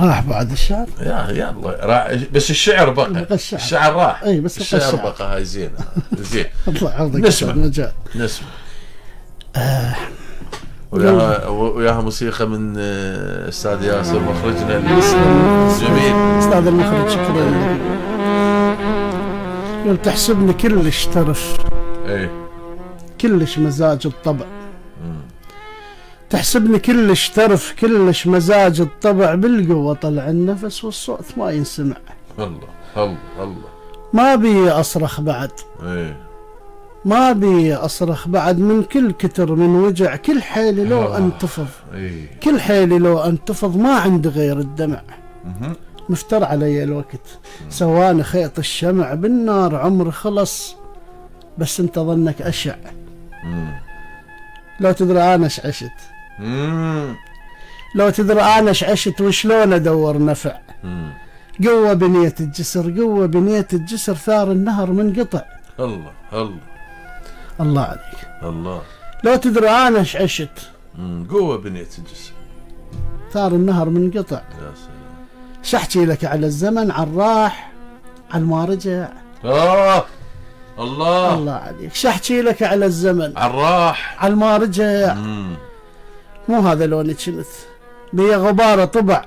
راح بعد الشعر. يلا راح، بس الشعر بقى. الشعر راح. اي بس الشعر بقى. هاي زين. زين. الله يعوضك. نسمع. وياها موسيقى من استاذ ياسر مخرجنا الجميل. استاذ المخرج شكرا لك. يقول تحسبني كلش ترف. اي كلش مزاج الطبع. تحسبني كلش ترف، كلش مزاج الطبع، بالقوة طلع النفس والصوت ما ينسمع. الله الله الله. ما بي أصرخ بعد. ايه ما بي أصرخ بعد، من كل كتر من وجع، كل حيلي لو أنتفض. ايه كل حيلي لو أنتفض، ما عندي غير الدمع. مفتر علي الوقت، سواني خيط الشمع، بالنار عمري خلص، بس انت ظنك أشع. لو تدري أنا ايش عشت. لو تدري أنا ايش عشت وشلون أدور نفع. قوة بنية الجسر، قوة بنية الجسر، ثار النهر منقطع. الله الله الله عليك. الله. لو تدري أنا ايش عشت. قوة بنية الجسر، ثار النهر منقطع. يا سلام. شحكي لك على الزمن، عالراح عالمارجع. الله الله عليك. شحكي لك على الزمن، عالراح عالمارجع. مو هذا لوني كنت، بي غبارة طبع،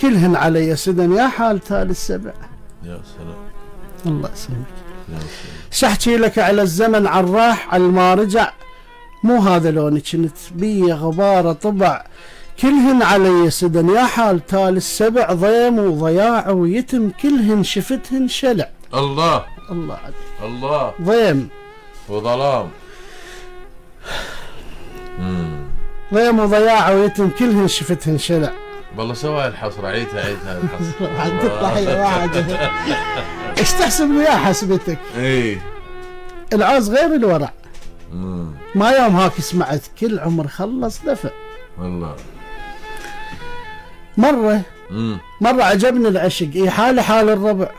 كلهن علي سدن، يا حال تالي السبع. يا سلام. الله يسلمك. يا سلام. شحكي لك على الزمن، عالراح عالمارجع، مو هذا لوني كنت، بي غبارة طبع، كلهن علي سدن، يا حال تالي السبع، ضيم وضياع ويتم، كلهن شفتهن شلع. الله الله عليك. الله. ضيم وظلام. ضيم وضياع ويتم، كلهن شفتهن شلع. والله سوى الحصر. عيدها الحصر. بعد تطلع هي واحد. ايش تحسب وياه حسبتك؟ اي العوز غير الورع. ما يوم هاك سمعت كل عمر خلص دفع. والله مرة عجبني العشق، اي حالي حال الربع.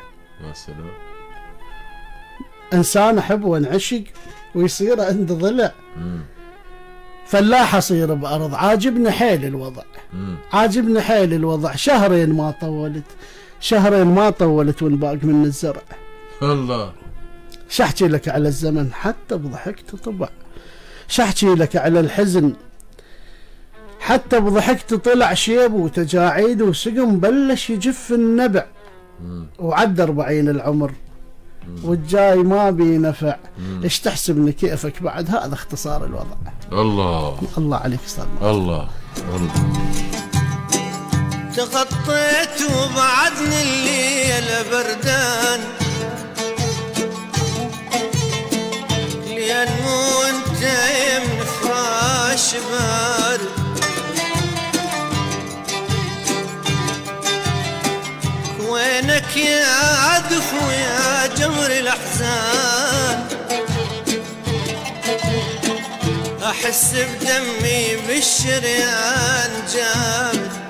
يا سلام. انسان احب وانعشق ويصير عند ضلع. فلاح اصير بارض، عاجبني حيل الوضع. عاجبني حيل الوضع، شهرين ما طولت ونباق من الزرع. الله. شحكي لك على الزمن، حتى بضحكت طبع. شحكي لك على الحزن، حتى بضحكت طلع شيب وتجاعيد وسقم، بلش يجف النبع. وعد 40 العمر والجاي ما بي نفع. ايش تحسبني كيفك بعد، هذا اختصار الوضع. الله الله عليك استاذ. الله الله. تغطيت وبعدني الليل بردان، لين مو انت من فراش بارد، وينك يا عدف ويا جمر الاحزان، احس بدمي بالشريان جامد،